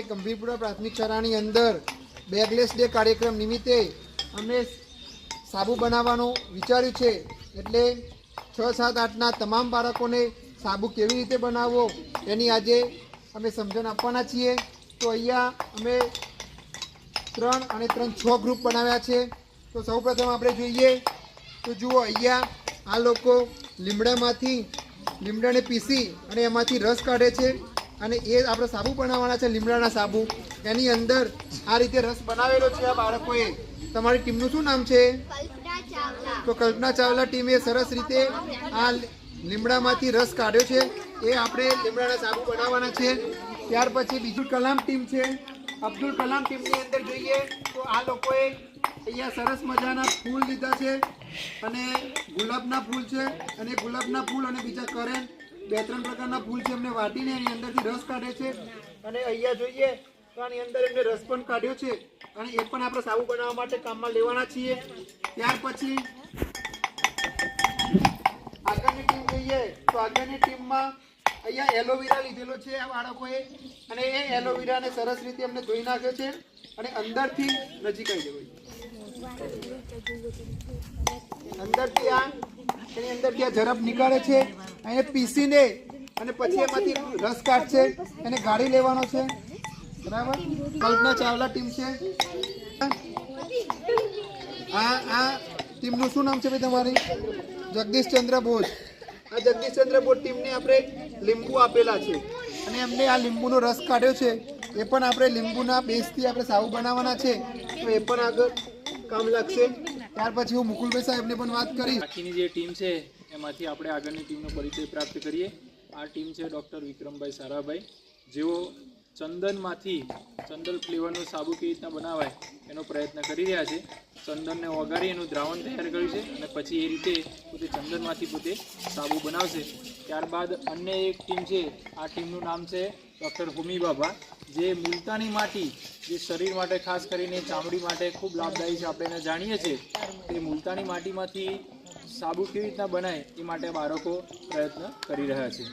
ગંભીરપુરા પ્રાથમિક શાળાની અંદર બેગલેસ ડે કાર્યક્રમ નિમિત્તે અમે સાબુ બનાવવાનું વિચાર્યું છે। એટલે 6, 7, 8ના તમામ બાળકોને સાબુ કેવી રીતે બનાવવો એની આજે અમે સમજણ આપવાના છીએ। તો અહીંયા અમે 3 અને 3, 6 ગ્રુપ બનાવ્યા છે। તો સૌપ્રથમ આપણે જોઈએ તો જુઓ, અહીંયા આ લોકો લીમડાને પીસી અને એમાંથી રસ કાઢે છે અને એ આપણે સાબુ બનાવવાના છે, લીમડાના સાબુ। એની અંદર આ રીતે રસ બનાવેલો છે આ બાળકોએ। તમારી ટીમનું શું નામ છે? કલ્પના ચાવલા। તો કલ્પના ચાવલા ટીમે સરસ રીતે આ લીમડામાંથી રસ કાઢ્યો છે, એ આપણે લીમડાના સાબુ બનાવવાના છે। ત્યાર પછી બીજું કલામ ટીમ છે। અબ્દુલ કલામ ટીમની અંદર જોઈએ તો આ લોકોએ અહીંયા સરસ મજાના ફૂલ લીધા છે અને ગુલાબના ફૂલ છે, અને ગુલાબના ફૂલ અને બીજા કરેન 2-3 પ્રકારના ફૂલ છે, એમને વાટીને એની અંદરથી રસ કાઢે છે। અને અહીંયા જોઈએ તો આની અંદર એમને રસ પણ કાઢ્યો છે અને એ પણ આપણે સાબુ બનાવવા માટે કામમાં લેવાના છીએ। ત્યાર પછી આગળની ટીમ જોઈએ તો આગળની ટીમમાં અહીંયા એલોવેરા લીધેલો છે આ બાળકોએ, અને એ એલોવેરાને સરસ રીતે એમને ધોઈ નાખ્યો છે અને અંદરથી નજીક આવી જવું, અંદરથી એની અંદરથી આ ઝડપ નીકળે છે, એને પીસીને અને પછી એમાંથી રસ કાઢશે, એને ગાળી લેવાનો છે। બરાબર, કલ્પના ચાવલા ટીમ છે। આ ટીમનું શું નામ છે ભાઈ તમારી? જગદીશચંદ્ર બોઝ। આ જગદીશચંદ્ર બોઝ ટીમને આપણે લીંબુ આપેલા છે અને એમને આ લીંબુનો રસ કાઢ્યો છે, એ પણ આપણે લીંબુના બેઝથી આપણે સાબુ બનાવવાના છે, તો એ પણ આગળ કામ લાગશે। ત્યાર પછી હું મુકુલભાઈ સાહેબને પણ વાત કરી। બાકીની જે ટીમ છે એમાંથી આપણે આગળની ટીમનો પરિચય પ્રાપ્ત કરીએ। આ ટીમ છે ડૉક્ટર વિક્રમભાઈ સારાભાઈ, જેઓ ચંદનમાંથી ચંદન ફ્લેવરનો સાબુ કેવી રીતના બનાવાય એનો પ્રયત્ન કરી રહ્યા છે। ચંદનને ઓગાળી એનું દ્રાવણ તૈયાર કર્યું છે અને પછી એ રીતે પોતે ચંદનમાંથી પોતે સાબુ બનાવશે। ત્યારબાદ અન્ય એક ટીમ છે, આ ટીમનું નામ છે ડૉક્ટર હોમી બાબા, જે મુલતાની માટી, જે શરીર માટે ખાસ કરીને ચામડી માટે ખૂબ લાભદાયી છે, આપણે એને જાણીએ છીએ। એ મુલતાની માટીમાંથી સાબુ કેવી રીતના બનાય એ માટે બાળકો પ્રયત્ન કરી રહ્યા છે।